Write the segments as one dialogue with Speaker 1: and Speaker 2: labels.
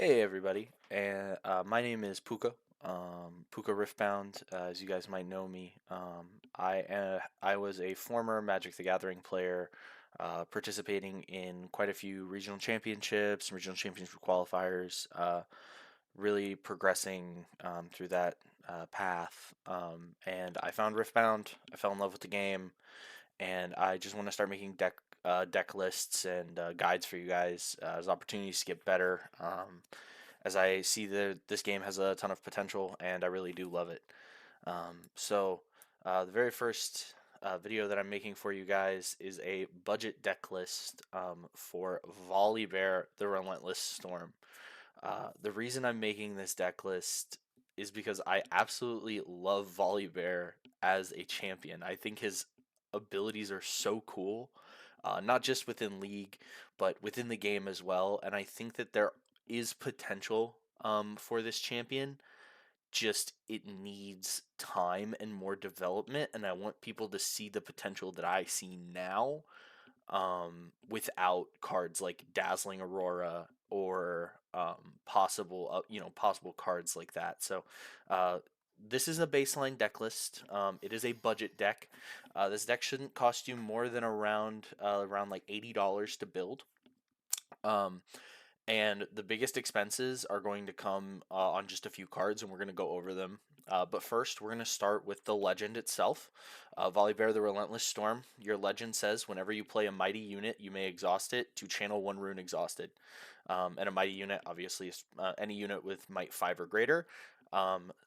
Speaker 1: Hey everybody, and my name is Puka. Puka Riftbound, as you guys might know me. I was a former Magic the Gathering player, participating in quite a few regional championship qualifiers. Really progressing through that path. And I found Riftbound. I fell in love with the game, and I just want to start making deck lists and guides for you guys as opportunities to get better. As I see that this game has a ton of potential, and I really do love it. The very first video that I'm making for you guys is a budget deck list for Volibear, the Relentless Storm. The reason I'm making this deck list is because I absolutely love Volibear as a champion. I think his abilities are so cool, not just within League, but within the game as well. And I think that there is potential for this champion. Just it needs time and more development, and I want people to see the potential that I see now, without cards like Dazzling Aurora or possible cards like that. So uh, this is a baseline deck list. It is a budget deck. This deck shouldn't cost you more than around like $80 to build. Um, and the biggest expenses are going to come on just a few cards, and we're going to go over them. But first, we're going to start with the legend itself. Volibear the Relentless Storm. Your legend says whenever you play a mighty unit, you may exhaust it to channel one rune exhausted. And a mighty unit, obviously, is any unit with might 5 or greater.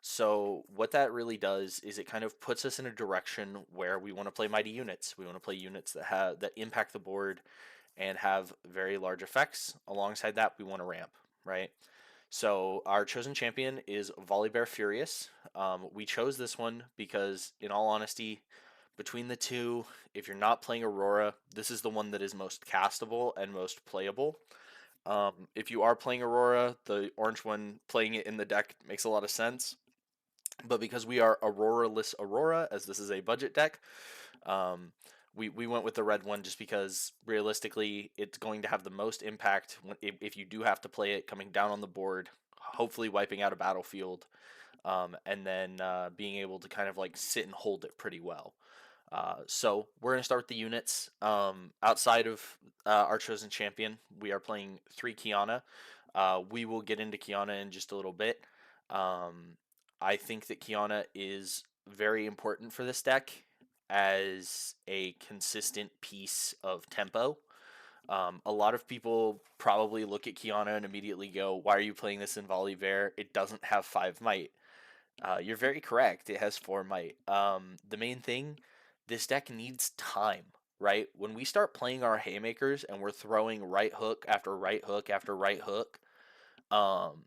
Speaker 1: So what that really does is it kind of puts us in a direction where we want to play mighty units. We want to play units that impact the board and have very large effects. Alongside that, we want to ramp, right? So our chosen champion is Volibear Furious. We chose this one because, in all honesty, between the two, if you're not playing Aurora, this is the one that is most castable and most playable. If you are playing Aurora, the orange one playing it in the deck makes a lot of sense. But because we are Aurora-less Aurora, as this is a budget deck, um, we went with the red one just because realistically it's going to have the most impact if you do have to play it coming down on the board, hopefully wiping out a battlefield, and then being able to kind of like sit and hold it pretty well. So we're going to start with the units. Outside of our chosen champion, we are playing 3 Kiana. We will get into Kiana in just a little bit. Um, I think that Kiana is very important for this deck as a consistent piece of tempo. A lot of people probably look at Kiana and immediately go, "Why are you playing this in Volibear? It doesn't have 5 might." You're very correct. It has 4 might. The main thing, this deck needs time, right? When we start playing our haymakers and we're throwing right hook after right hook after right hook, um,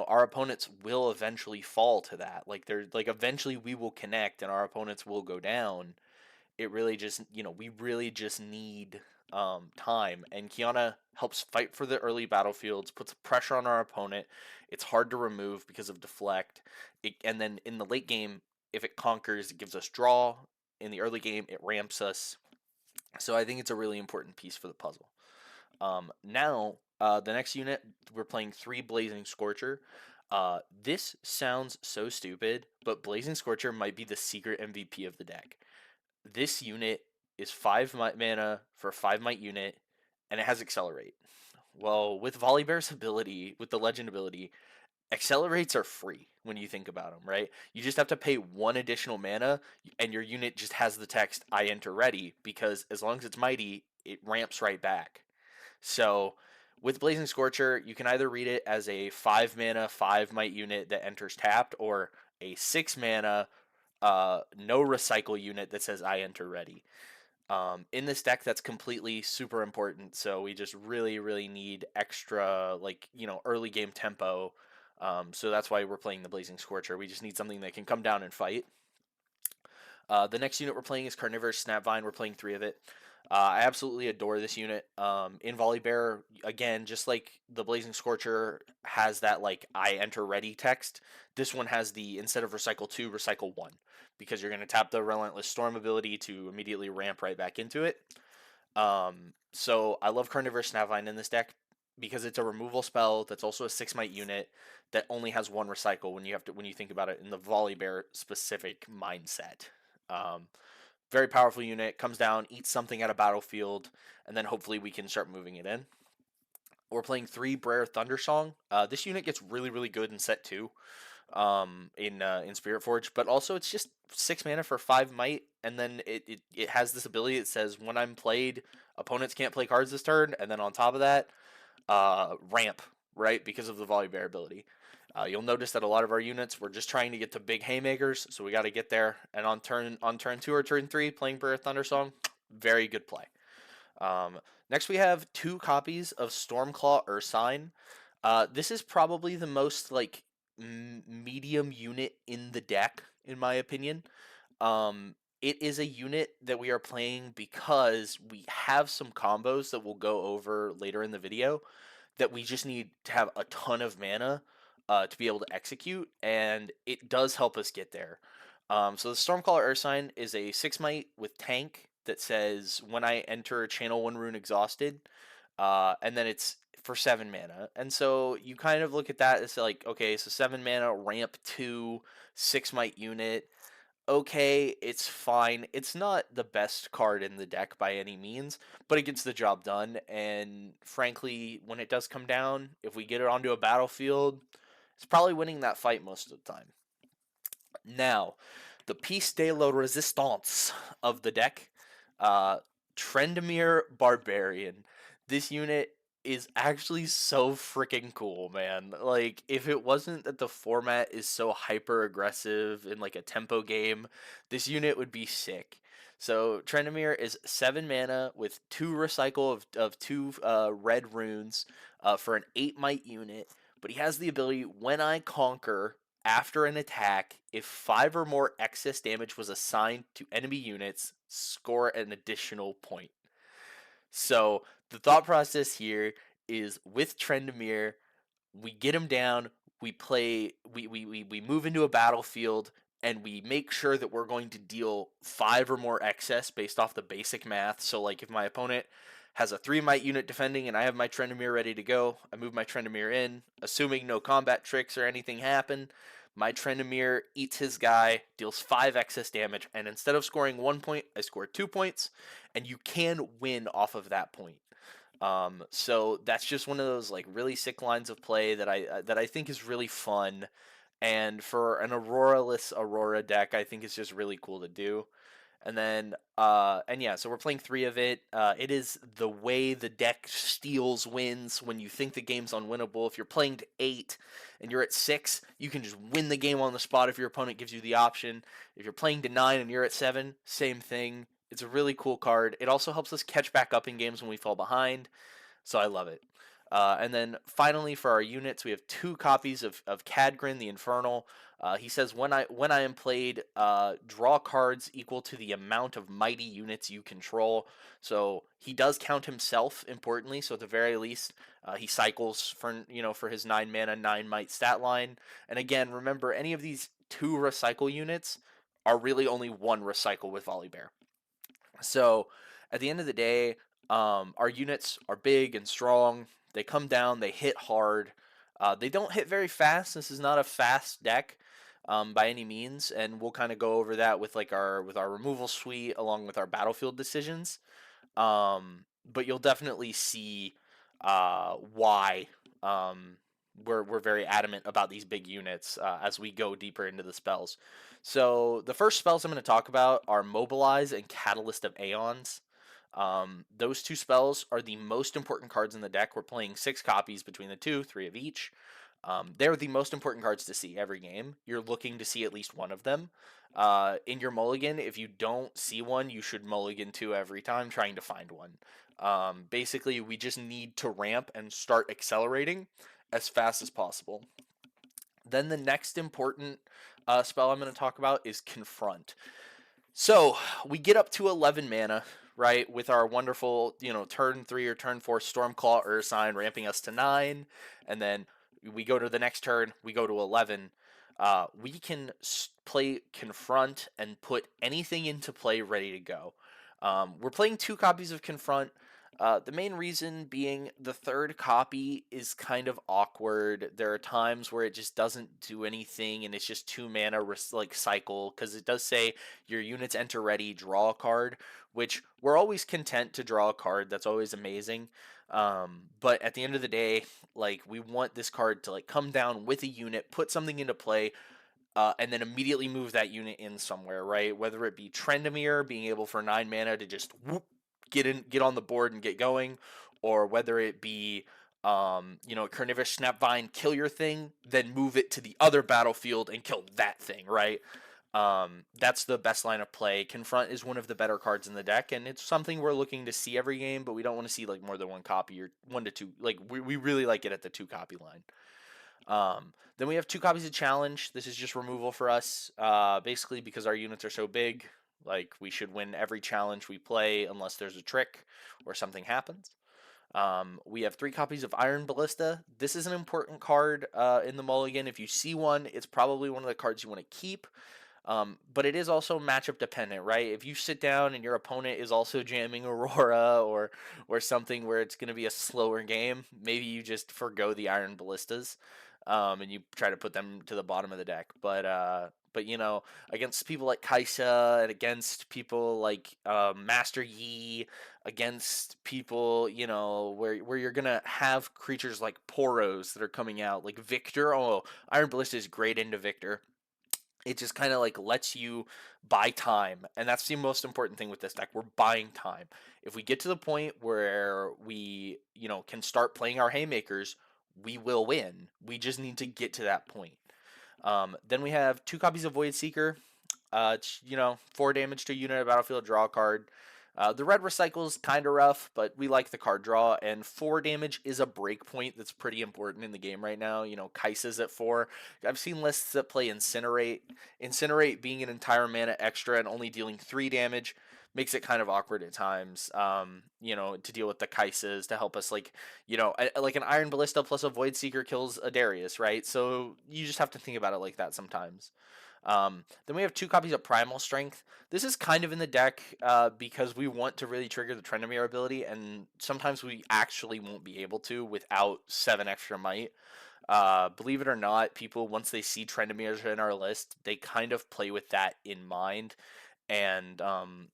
Speaker 1: our opponents will eventually fall to that. Like eventually we will connect and our opponents will go down. It really just, we really just need time. And Kiana helps fight for the early battlefields, puts pressure on our opponent. It's hard to remove because of deflect. And then in the late game, if it conquers, it gives us draw. In the early game, it ramps us. So I think it's a really important piece for the puzzle. Now, the next unit, we're playing 3 Blazing Scorcher. This sounds so stupid, but Blazing Scorcher might be the secret MVP of the deck. This unit is 5 mana for a 5 might unit, and it has Accelerate. Well, with Volibear's ability, with the Legend ability, Accelerates are free when you think about them, right? You just have to pay 1 additional mana, and your unit just has the text "I enter ready," because as long as it's mighty, it ramps right back. So with Blazing Scorcher, you can either read it as a 5 mana, 5 might unit that enters tapped, or a 6 mana, no recycle unit that says "I enter ready." In this deck, that's completely super important. So we just really, really need extra, like, early game tempo. So that's why we're playing the Blazing Scorcher. We just need something that can come down and fight. The next unit we're playing is Carnivorous Snapvine. We're playing 3 of it. I absolutely adore this unit. In Volibear, again, just like the Blazing Scorcher has that like "I enter ready" text, this one has the, instead of recycle 2, recycle 1, because you're going to tap the Relentless Storm ability to immediately ramp right back into it. So I love Carnivorous Snapvine in this deck. because it's a removal spell that's also a 6 might unit that only has one recycle when you think about it in the Volibear specific mindset. Um, Very powerful unit, comes down, eats something at a battlefield, and then hopefully we can start moving it in. We're playing 3 Brer Thundersong. This unit gets really, really good in set 2 in Spirit Forge, but also it's just 6 mana for 5 might, and then it has this ability that says when I'm played, opponents can't play cards this turn, and then on top of that, ramp, right, because of the Volibear ability. You'll notice that a lot of our units we're just trying to get to big haymakers, so we got to get there. And on turn 2 or turn 3, playing Brer Thundersong, very good play. Next, we have 2 copies of Stormclaw Ursine. This is probably the most like medium unit in the deck, in my opinion. It is a unit that we are playing because we have some combos that we'll go over later in the video that we just need to have a ton of mana to be able to execute, and it does help us get there. So the Stormcaller Ursine is a 6 might with tank that says when I enter channel 1 rune exhausted, and then it's for 7 mana. And so you kind of look at that as like, okay, so 7 mana, ramp 2, 6 might unit. Okay, it's fine. It's not the best card in the deck by any means, but it gets the job done. And frankly, when it does come down, if we get it onto a battlefield, it's probably winning that fight most of the time. Now, the piece de la resistance of the deck, uh, Trendemir Barbarian. This unit is actually so freaking cool, man. Like, if it wasn't that the format is so hyper aggressive in like a tempo game, this unit would be sick. So Trendemir is 7 mana with 2 recycle of 2 red runes for an 8 might unit, but he has the ability when I conquer after an attack, if 5 or more excess damage was assigned to enemy units, score an additional point. So the thought process here is with Trendemir, we get him down, we play, we move into a battlefield, and we make sure that we're going to deal 5 or more excess based off the basic math. So, like, if my opponent has a 3 might unit defending and I have my Trendemir ready to go, I move my Trendemir in, assuming no combat tricks or anything happen. My Trendemir eats his guy, deals 5 excess damage, and instead of scoring 1 point, I score 2 points, and you can win off of that point. So that's just one of those like really sick lines of play that I think is really fun, and for an Aurora-less Aurora deck, I think it's just really cool to do. And then and yeah, so we're playing 3 of it. It is the way the deck steals wins when you think the game's unwinnable. If you're playing to 8 and you're at 6, you can just win the game on the spot if your opponent gives you the option. If you're playing to 9 and you're at 7, same thing. It's a really cool card. It also helps us catch back up in games when we fall behind, so I love it. And then finally, for our units, we have 2 copies of Cadgrin the Infernal. He says when I am played, draw cards equal to the amount of mighty units you control. So he does count himself importantly. So at the very least, he cycles for his 9 mana 9 might stat line. And again, remember any of these 2 recycle units are really only 1 recycle with Volibear. So at the end of the day, our units are big and strong. They come down, they hit hard. They don't hit very fast. This is not a fast deck by any means, and we'll kind of go over that with our removal suite along with our battlefield decisions. But you'll definitely see why we're very adamant about these big units as we go deeper into the spells. So the first spells I'm going to talk about are Mobilize and Catalyst of Aeons. Those 2 spells are the most important cards in the deck. We're playing 6 copies between the 2, 3 of each. They're the most important cards to see every game. You're looking to see at least one of them. In your mulligan, if you don't see one, you should mulligan 2 every time trying to find one. Basically, we just need to ramp and start accelerating as fast as possible. Then the next important spell I'm going to talk about is Confront. So we get up to 11 mana, right, with our wonderful, turn 3 or turn 4 Stormclaw Ursine ramping us to 9, and then we go to the next turn, we go to 11. We can play Confront and put anything into play ready to go. We're playing 2 copies of Confront. The main reason being the third copy is kind of awkward. There are times where it just doesn't do anything and it's just 2 mana like cycle, because it does say your units enter ready, draw a card, which we're always content to draw a card. That's always amazing. But at the end of the day, like, we want this card to like come down with a unit, put something into play, and then immediately move that unit in somewhere, right? Whether it be Trendemir being able for 9 mana to just whoop, get on the board and get going, or whether it be Carnivorous Snapvine, kill your thing, then move it to the other battlefield and kill that thing, right? That's the best line of play. Confront is one of the better cards in the deck, and it's something we're looking to see every game, but we don't want to see like more than one copy or 1 to 2. Like, we really like it at the 2 copy line. Then we have 2 copies of challenge. This is just removal for us, basically because our units are so big. Like, we should win every challenge we play unless there's a trick or something happens. We have 3 copies of Iron Ballista. This is an important card in the mulligan. If you see one, it's probably one of the cards you want to keep. But it is also matchup dependent, right? If you sit down and your opponent is also jamming Aurora or something where it's going to be a slower game, maybe you just forgo the Iron Ballistas, and you try to put them to the bottom of the deck. But against people like Kaisa and against people like Master Yi, against people where you're gonna have creatures like Poros that are coming out, like Victor. Oh, Iron Ballista is great into Victor. It just kind of like lets you buy time, and that's the most important thing with this deck. We're buying time. If we get to the point where we can start playing our haymakers, we will win. We just need to get to that point. Then we have 2 copies of Void Seeker. It's 4 damage to a unit at battlefield, draw a card. The red recycle is kind of rough, but we like the card draw, and 4 damage is a break point that's pretty important in the game right now. Kaisa's at 4. I've seen lists that play Incinerate. Incinerate being an entire mana extra and only dealing 3 damage makes it kind of awkward at times, to deal with the Kaisas to help us, like an Iron Ballista plus a Void Seeker kills a Darius, right? So you just have to think about it like that sometimes. Then we have 2 copies of Primal Strength. This is kind of in the deck because we want to really trigger the Trendemir ability, and sometimes we actually won't be able to without 7 extra might. Believe it or not, people, once they see Trendemirs in our list, they kind of play with that in mind, and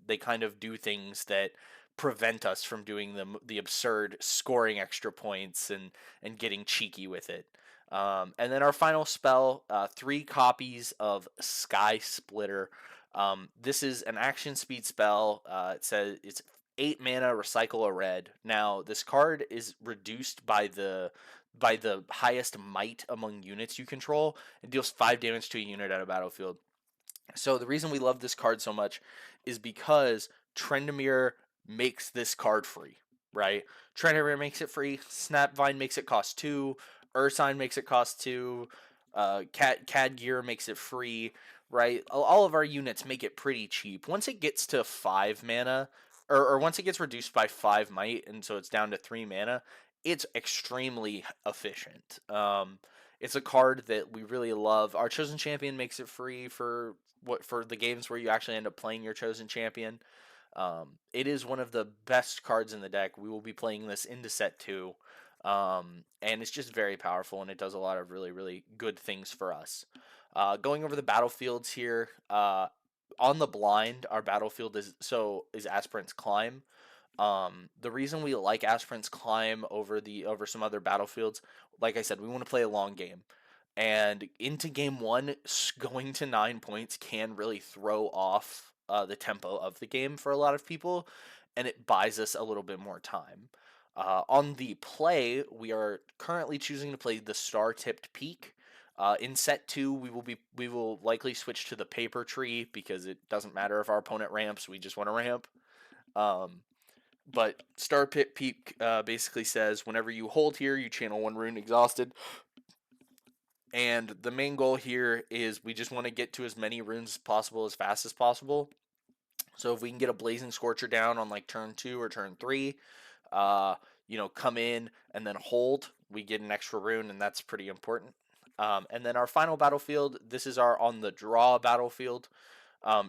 Speaker 1: they kind of do things that prevent us from doing the absurd scoring extra points and getting cheeky with it. And then our final spell, 3 copies of Sky Splitter. This is an action speed spell. It says it's 8 mana, recycle a red. Now, this card is reduced by the highest might among units you control. It deals 5 damage to a unit at a battlefield. So the reason we love this card so much is because Trendemir makes this card free, right? Trendemir makes it free. Snapvine makes it cost 2. Ursine makes it cost 2. Cad Gear makes it free, right? All of our units make it pretty cheap. Once it gets to 5 mana, or once it gets reduced by 5 might, and so it's down to 3 mana, it's extremely efficient. It's a card that we really love. Our Chosen Champion makes it free for the games where you actually end up playing your Chosen Champion. It is one of the best cards in the deck. We will be playing this into set 2. And it's just very powerful, and it does a lot of really, really good things for us. Going over the battlefields here, on the blind, our battlefield is Aspirant's Climb. The reason we like Aspirant's Climb over some other battlefields, like I said, we want to play a long game. And into game 1, going to 9 points can really throw off the tempo of the game for a lot of people, and it buys us a little bit more time. On the play, we are currently choosing to play the Star-Tipped Peak. In set 2, we will likely switch to the Paper Tree because it doesn't matter if our opponent ramps; we just want to ramp. But Star-Tipped Peak basically says whenever you hold here, you channel 1 rune exhausted. And the main goal here is we just want to get to as many runes as possible as fast as possible. So if we can get a Blazing Scorcher down on like turn 2 or turn 3, come in and then hold, we get an extra rune, and that's pretty important. And then our final battlefield, this is our on the draw battlefield.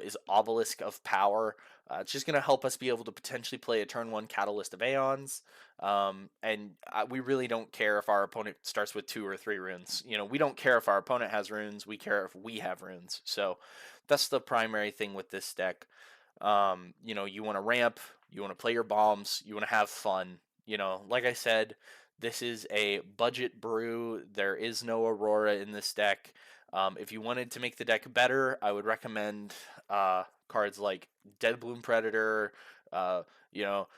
Speaker 1: is Obelisk of Power. It's just going to help us be able to potentially play a turn 1 Catalyst of Aeons. And we really don't care if our opponent starts with 2 or 3 runes. You know, we don't care if our opponent has runes. We care if we have runes. So that's the primary thing with this deck. You know, you want to ramp, you want to play your bombs, you want to have fun. You know, like I said, this is a budget brew. There is no Aurora in this deck. If you wanted to make the deck better, I would recommend cards like Deadbloom Predator, uh, you know,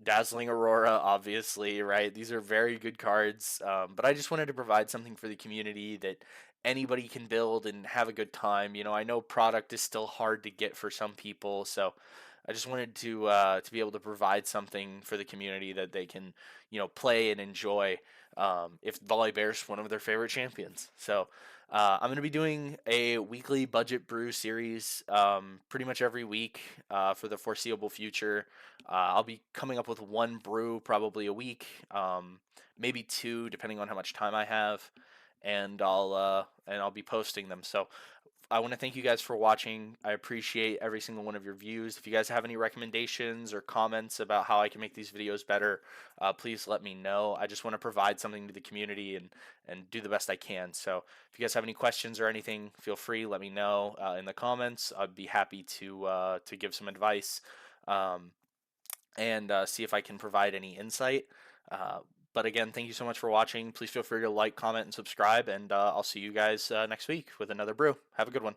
Speaker 1: Dazzling Aurora, obviously, right? These are very good cards, but I just wanted to provide something for the community that anybody can build and have a good time. You know, I know product is still hard to get for some people, so I just wanted to be able to provide something for the community that they can, you know, play and enjoy. If Volibear is one of their favorite champions, so I'm going to be doing a weekly budget brew series pretty much every week for the foreseeable future. I'll be coming up with one brew probably a week, maybe two, depending on how much time I have, and I'll be posting them. So I want to thank you guys for watching. I appreciate every single one of your views. If you guys have any recommendations or comments about how I can make these videos better, please let me know. I just want to provide something to the community and do the best I can. So if you guys have any questions or anything, feel free, let me know in the comments. I'd be happy to give some advice and see if I can provide any insight. Uh, but again, thank you so much for watching. Please feel free to like, comment, and subscribe, and I'll see you guys next week with another brew. Have a good one.